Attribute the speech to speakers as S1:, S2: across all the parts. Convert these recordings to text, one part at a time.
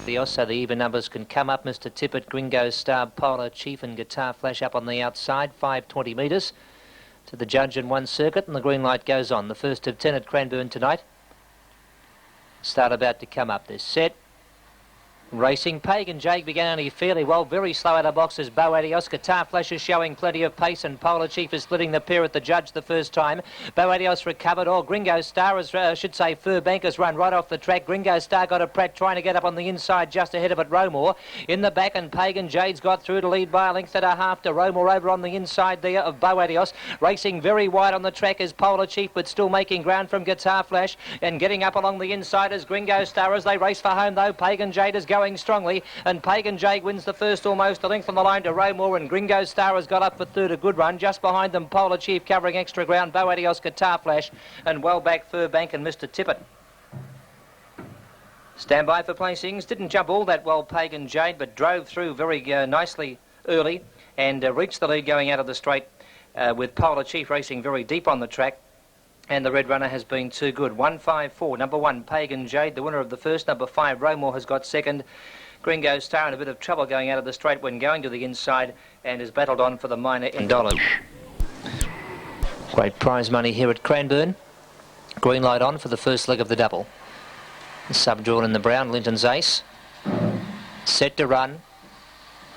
S1: Ethos, so the even numbers can come up. Mr. Tippett, Gringo Star, Polar Chief and Guitar Flash up on the outside, 520 metres to the judge in one circuit, and the green light goes on. The first of 10 at Cranbourne tonight. Start about to come up. They're set. Racing. Pagan Jake began only fairly well. Very slow out of boxes. Bo Adios. Guitar Flash is showing plenty of pace, and Polar Chief is splitting the pair at the judge the first time. Bo Adios recovered. Gringo Star, Furbank has run right off the track. Gringo Star got a Pratt trying to get up on the inside just ahead of it. Romore in the back, and Pagan Jade's got through to lead by a length and a half to Romore over on the inside there of Bo Adios. Racing very wide on the track is Polar Chief, but still making ground from Guitar Flash, and getting up along the inside is Gringo Star as they race for home though. Pagan Jade is going strongly, and Pagan Jade wins the first almost a length on the line to Romore, and Gringo Star has got up for third, a good run. Just behind them Polar Chief covering extra ground, Bo Adios, Guitar Flash, and well back Furbank and Mr. Tippett. Stand by for placings. Didn't jump all that well Pagan Jade, but drove through very nicely early and reached the lead going out of the straight with Polar Chief racing very deep on the track. And the red runner has been too good. 154, number 1, Pagan Jade, the winner of the first. Number 5, Romore has got second. Gringo Star in a bit of trouble going out of the straight when going to the inside, and has battled on for the minor $10. Great prize money here at Cranbourne. Green light on for the first leg of the double. Subdrawn in the brown, Linton's Ace. Set to run.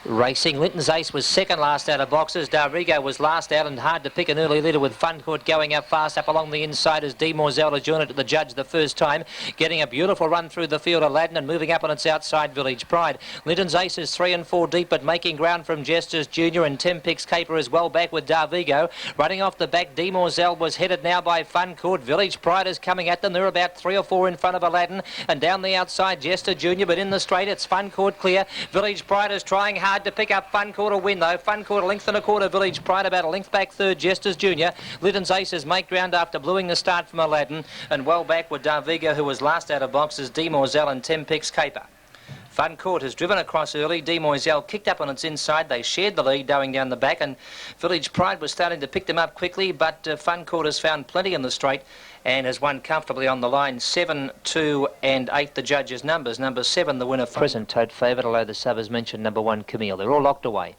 S1: Racing. Linton's Ace was second last out of boxes. Darvigo was last out, and hard to pick an early leader with Fun Court going up fast up along the inside as D. Morzell to join it to the judge the first time. Getting a beautiful run through the field, Aladdin, and moving up on its outside, Village Pride. Linton's Ace is 3 and 4 deep, but making ground from Jesters Jr. and Tempix Caper is well back with Darvigo. Running off the back, D. Morzell was headed now by Fun Court. Village Pride is coming at them. They're about 3 or 4 in front of Aladdin, and down the outside, Jester Jr., but in the straight, it's Fun Court clear. Village Pride is trying hard to pick up Fun Court a win though. Fun Court a length and a quarter. Village Pride about a length back third. Jesters Jr. Linton's Aces make ground after bluing the start from Aladdin, and well back with Darvigo, who was last out of boxes, D. Morzell and Tempix Caper. Fun Court has driven across early. D. Morzell kicked up on its inside. They shared the lead going down the back, and Village Pride was starting to pick them up quickly, but Fun Court has found plenty in the straight and has won comfortably on the line. 7, 2 and 8 the judges' numbers. Number 7 the winner. Present tote favourite, although the sub has mentioned number 1 Camille. They're all locked away.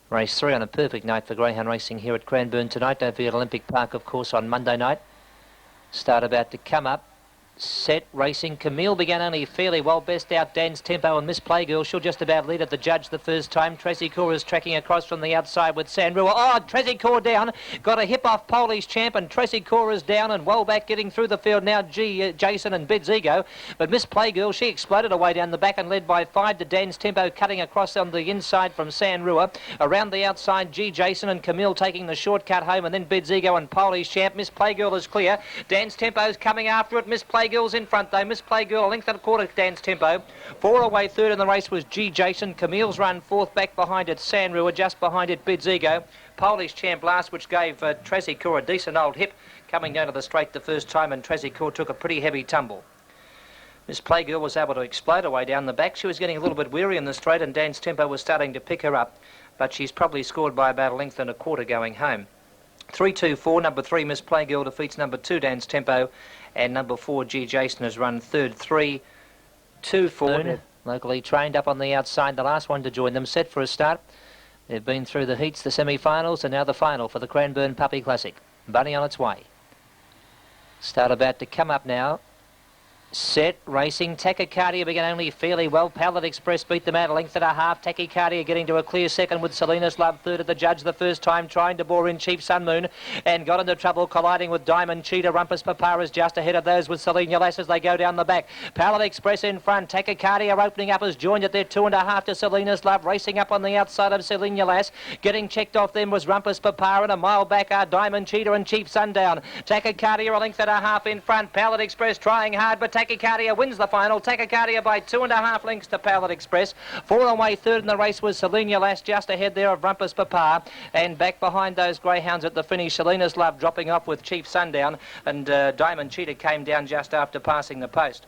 S1: Race 3 on a perfect night for greyhound racing here at Cranbourne tonight. Don't forget Olympic Park, of course, on Monday night. Start about to come up. Set racing. Camille began only fairly well. Best out Dan's Tempo and Miss Playgirl. She'll just about lead at the judge the first time. Tracy Core is tracking across from the outside with Sandrua. Tracy Core down. Got a hip off Polish Champ, and Tracy Core is down and well back getting through the field now. Jason and Bid's Ego. But Miss Playgirl, she exploded away down the back and led by 5 to Dan's Tempo, cutting across on the inside from Sandrua. Around the outside, Jason and Camille taking the shortcut home, and then Bid's Ego and Polish Champ. Miss Playgirl is clear. Dan's Tempo's coming after it. Miss Playgirl's in front though. Miss Playgirl a length and a quarter. Dan's Tempo. 4 away third in the race was Jason. Camille's run fourth. Back behind it Sandrua. Just behind it Bid's Ego. Polish Champ last, which gave Tracy Core a decent old hip coming down to the straight the first time, and Tracy Core took a pretty heavy tumble. Miss Playgirl was able to explode away down the back. She was getting a little bit weary in the straight, and Dan's Tempo was starting to pick her up, but she's probably scored by about a length and a quarter going home. 3-2-4, number 3 Miss Playgirl defeats number 2 Dan's Tempo, and number 4 Jason has run third. 3-2-4. Locally trained up on the outside, the last one to join them, set for a start. They've been through the heats, the semi-finals, and now the final for the Cranbourne Puppy Classic. Bunny on its way. Start about to come up now. Set racing. Tachycardia began only fairly well. Pallet Express beat them out a length and a half. Tachycardia getting to a clear second with Selena's Love third at the judge the first time, trying to bore in Chief Sun Moon and got into trouble colliding with Diamond Cheetah. Rumpus Papyrus just ahead of those with Selena Lass as they go down the back. Pallet Express in front. Tachycardia opening up as joined at their 2.5 to Selena's Love. Racing up on the outside of Selena Lass. Getting checked off them was Rumpus Papyrus, and a mile back are Diamond Cheetah and Chief Sundown. Tachycardia a length and a half in front. Pallet Express trying hard, but Tachycardia wins the final. Tachycardia by 2.5 lengths to Pallet Express. 4 away third in the race was Selena Lass, just ahead there of Rumpus Papa, and back behind those greyhounds at the finish, Selena's Love dropping off with Chief Sundown, and Diamond Cheetah came down just after passing the post.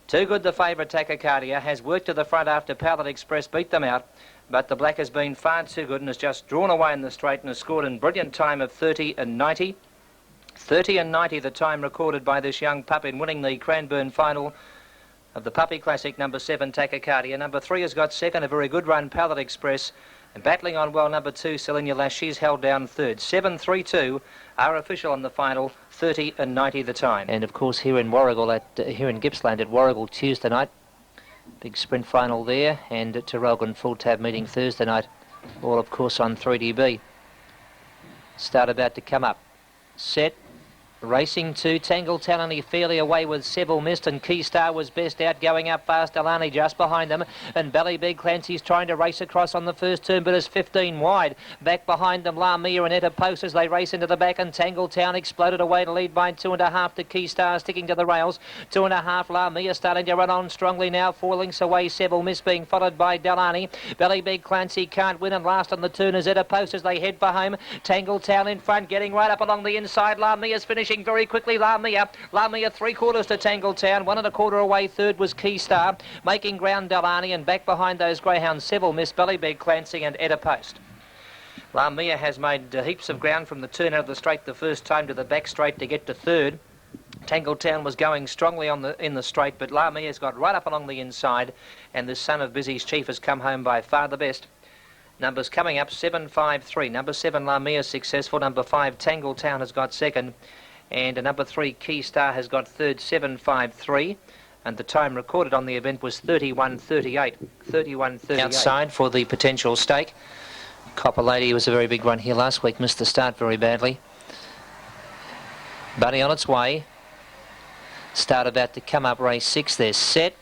S1: Too good the favourite Tachycardia has worked to the front after Pallet Express beat them out, but the black has been far too good and has just drawn away in the straight and has scored a brilliant time of 30 and 90. 30 and 90 the time recorded by this young pup in winning the Cranbourne final of the Puppy Classic, number 7, Tachycardia. Number 3 has got second, a very good run, Pallet Express. And battling on well, number 2, Selenia Lash, she's held down third. 7-3-2 are official on the final, 30 and 90 the time. And of course here in Warrigal, here in Gippsland at Warrigal Tuesday night, big sprint final there, and at Terrelgan full tab meeting Thursday night, all of course on 3DB. Start about to come up. Set. Racing 2, Tangletown only fairly away with Seville Mist, and Keystar was best out, going up fast. Alani just behind them, and Belly Big Clancy's trying to race across on the first turn, but is 15 wide. Back behind them, Lamia and Etta Post as they race into the back, and Tangletown exploded away to lead by 2.5 to Keystar, sticking to the rails. 2.5, Lamia starting to run on strongly now. 4 lengths away, Seville Mist being followed by Delani. Belly Big Clancy can't win, and last on the turn is Etta Post as they head for home. Tangletown in front, getting right up along the inside. Lamia's finishing very quickly. Lamia 3/4 to Tangletown, 1 1/4 away. Third was Keystar, making ground Delani, and back behind those greyhounds Seville Miss, Belly Big Clancy and Etta Post. Lamia has made heaps of ground from the turn out of the straight the first time to the back straight to get to third. Tangletown was going strongly in the straight, but Lamia's got right up along the inside, and the son of Busy's Chief has come home by far the best. Numbers coming up, 7-5-3. Number 7, Lamia successful. Number 5, Tangletown has got second. And number 3, Keystar has got third, 7-5-3. And the time recorded on the event was 31:38. 31:38. Outside for the potential stake. Copper Lady was a very big run here last week. Missed the start very badly. Bunny on its way. Start about to come up, race 6. They're set.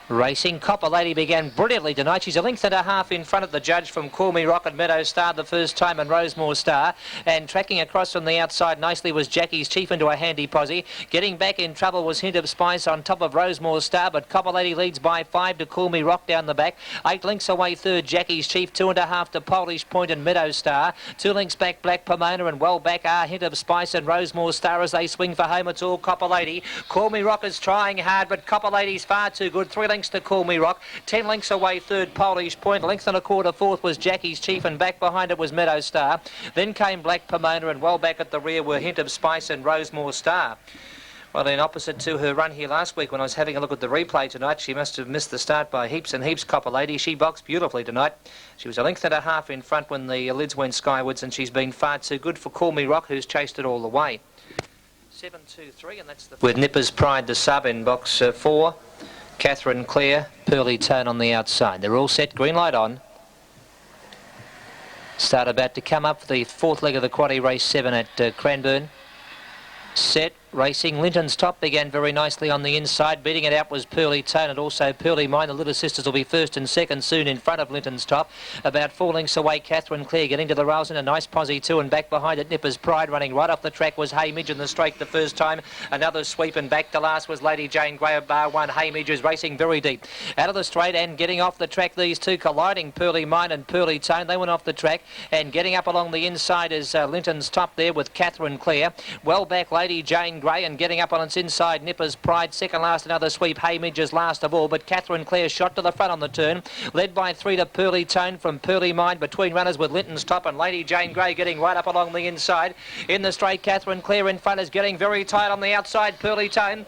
S1: Racing. Copper Lady began brilliantly tonight. She's 1.5 lengths in front of the judge from Call Me Rock and Meadow Star the first time, and Rosemore Star. And tracking across from the outside nicely was Jackie's Chief into a handy posse. Getting back in trouble was Hint of Spice on top of Rosemore Star, but Copper Lady leads by 5 to Call Me Rock down the back. 8 lengths away third, Jackie's Chief. 2.5 to Polish Point and Meadow Star. 2 lengths back, Black Pomona, and well back are Hint of Spice and Rosemore Star as they swing for home. It's all Copper Lady. Call Me Rock is trying hard, but Copper Lady's far too good. 3 lengths to Call Me Rock. 10 lengths away third, Polish Point. 1.25 lengths fourth was Jackie's Chief, and back behind it was Meadow Star. Then came Black Pomona, and well back at the rear were Hint of Spice and Rosemore Star. Well, in opposite to her run here last week when I was having a look at the replay tonight, she must have missed the start by heaps and heaps, Copper Lady. She boxed beautifully tonight. She was 1.5 lengths in front when the lids went skywards, and she's been far too good for Call Me Rock, who's chased it all the way. 7-2-3, and that's the... With Nipper's Pride, the sub in box 4. Catherine Clare, Pearly Tone on the outside. They're all set, green light on. Start about to come up for the 4th leg of the quaddie, race 7 at Cranbourne. Set, racing. Linton's Top began very nicely on the inside. Beating it out was Pearly Tone and also Pearly Mine. The Little Sisters will be first and second soon in front of Linton's Top. About 4 lengths away, Catherine Clare getting to the rails in a nice posse too, and back behind it, Nipper's Pride running right off the track was Haymidge in the straight the first time. Another sweep, and back to last was Lady Jane Grey of bar 1. Haymidge is racing very deep out of the straight and getting off the track. These two colliding, Pearly Mine and Pearly Tone. They went off the track, and getting up along the inside is Linton's Top there with Catherine Clare. Well back, Lady Jane Grey, and getting up on its inside, Nipper's Pride. Second last, another sweep. Haymidge is last of all, but Catherine Clare shot to the front on the turn. Led by 3 to Pearly Tone from Pearly Mine. Between runners with Linton's Top and Lady Jane Grey getting right up along the inside. In the straight, Catherine Clare in front is getting very tight on the outside. Pearly Tone.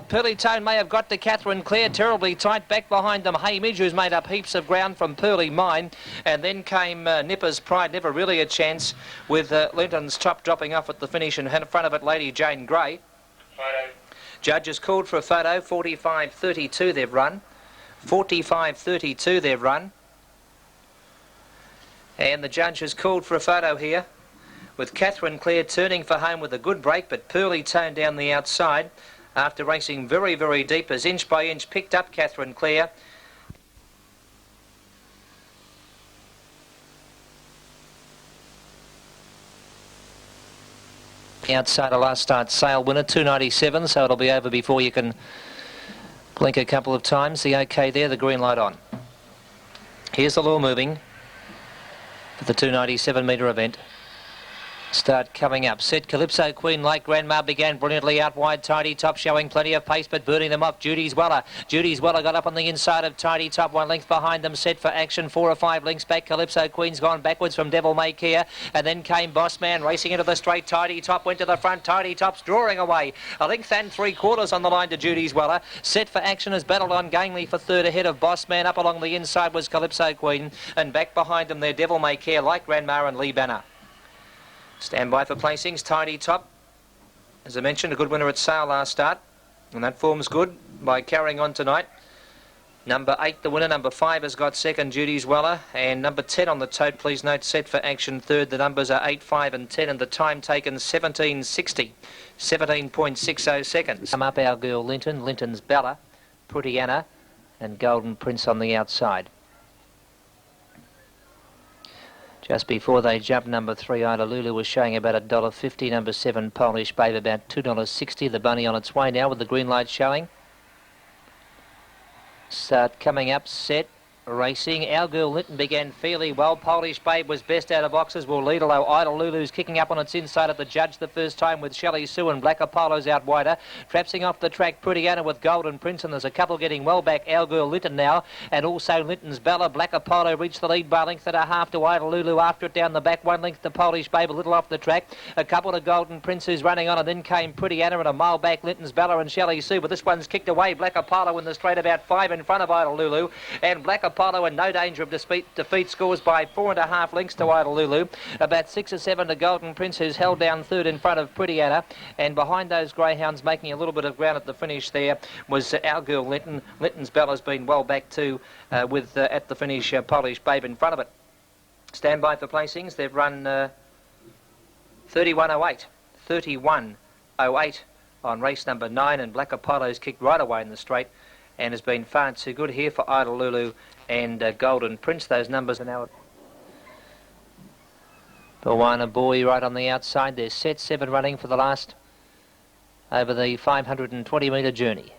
S1: Pearly Tone may have got to Catherine Clare. Terribly tight. Back behind them, Haymidge, who's made up heaps of ground from Pearly Mine. And then came Nipper's Pride. Never really a chance with Linton's Top dropping off at the finish, and in front of it, Lady Jane Grey. Photo. Judge has called for a photo. 45:32 they've run. 45:32 they've run. And the judge has called for a photo here with Catherine Clare turning for home with a good break, but Pearly Tone down the outside after racing very, very deep as inch by inch picked up Catherine Clare. Outside a last start sale winner, 297, so it'll be over before you can blink a couple of times. The OK there, the green light on. Here's the lure moving for the 297 metre event. Start coming up. Set Calypso Queen like Grandma began brilliantly out wide. Tidy Top showing plenty of pace but burning them off. Judy's Weller got up on the inside of Tidy Top, 1 length behind them. Set for Action 4 or 5 lengths back. Calypso Queen's gone backwards from Devil May Care, and then came Boss Man racing into the straight. Tidy Top went to the front. Tidy Top's drawing away 1 length and 3/4 on the line to Judy's Weller. Set for Action has battled on gamely for third ahead of Boss Man. Up along the inside was Calypso Queen, and back behind them there Devil May Care like Grandma and Lee Banner. Stand by for placings. Tidy Top, as I mentioned, a good winner at Sale last start, and that form's good by carrying on tonight. Number 8 the winner, number 5 has got second, Judy's Weller, and number 10 on the tote, please note, Set for Action third. The numbers are 8, 5 and 10, and the time taken 17:60, 17.60 seconds. Come up our girl Linton, Linton's Bella, Pretty Anna and Golden Prince on the outside. Just before they jump, number 3, Ida Lulu, was showing about $1.50. Number 7, Polish Babe, about $2.60. The bunny on its way now with the green light showing. Start coming up, set, racing. Our girl Linton began fairly well. Polish Babe was best out of boxes, will lead, although Ida Lulu's kicking up on its inside at the judge the first time with Shelley Sue and Black Apollo's out wider. Trapsing off the track, Pretty Anna with Golden Prince, and there's a couple getting well back. Our girl Linton now, and also Linton's Bella. Black Apollo reached the lead by a length and a half to Ida Lulu after it down the back. 1 length to Polish Babe, a little off the track. A couple to Golden Prince who's running on, and then came Pretty Anna, and a mile back Linton's Bella and Shelley Sue, but this one's kicked away. Black Apollo in the straight about 5 in front of Ida Lulu, and Black Apollo in no danger of defeat, scores by 4.5 lengths to Ida Lulu. About 6 or 7 to Golden Prince, who's held down third in front of Pretty Anna, and behind those greyhounds making a little bit of ground at the finish there was our girl Linton. Linton's Bella's been well back too with at the finish Polish Babe in front of it. Stand by for placings. They've run 31.08 31.08 on race number 9, and Black Apollo's kicked right away in the straight and has been far too good here for Ida Lulu and Golden Prince. Those numbers are now... Bawana Boy right on the outside. There's set 7 running for the last over the 520 metre journey.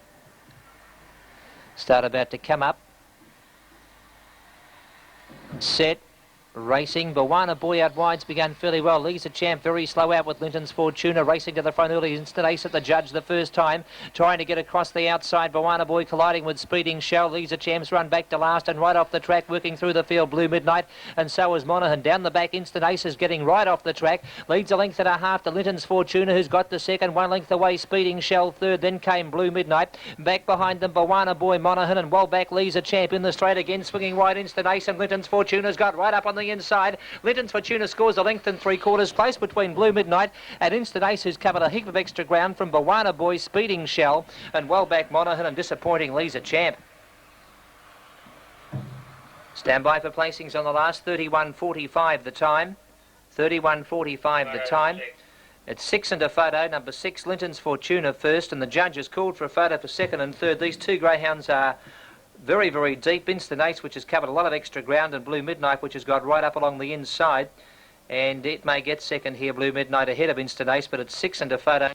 S1: Start about to come up. Set. Racing. Bawana Boy out wide's begun fairly well. Leads the champ very slow out with Linton's Fortuna racing to the front early. Instant Ace at the judge the first time, trying to get across the outside. Bawana Boy colliding with Speeding Shell. Leads the champ's run back to last, and right off the track working through the field Blue Midnight, and so is Monaghan. Down the back Instant Ace is getting right off the track. Leads a length and a half to Linton's Fortuna, who's got the second. 1 length away Speeding Shell third. Then came Blue Midnight. Back behind them Bawana Boy, Monaghan, and well back leads a champ in the straight again. Swinging wide Instant Ace, and Linton's Fortuna's got right up on the inside. Linton's Fortuna scores a length and 3/4 place between Blue Midnight and Instant Ace, who's covered a heap of extra ground from Bawana Boy, Speeding Shell, and well back Monaghan, and disappointing leads a champ. Stand by for placings on the last. 31.45 the time. 31.45 the time. It's 6 and a photo. Number 6, Linton's Fortuna first, and the judge has called for a photo for second and third. These two greyhounds are very, very deep. Instant Ace, which has covered a lot of extra ground, and Blue Midnight, which has got right up along the inside, and it may get second here. Blue Midnight ahead of Instant Ace, but it's 6 and a photo.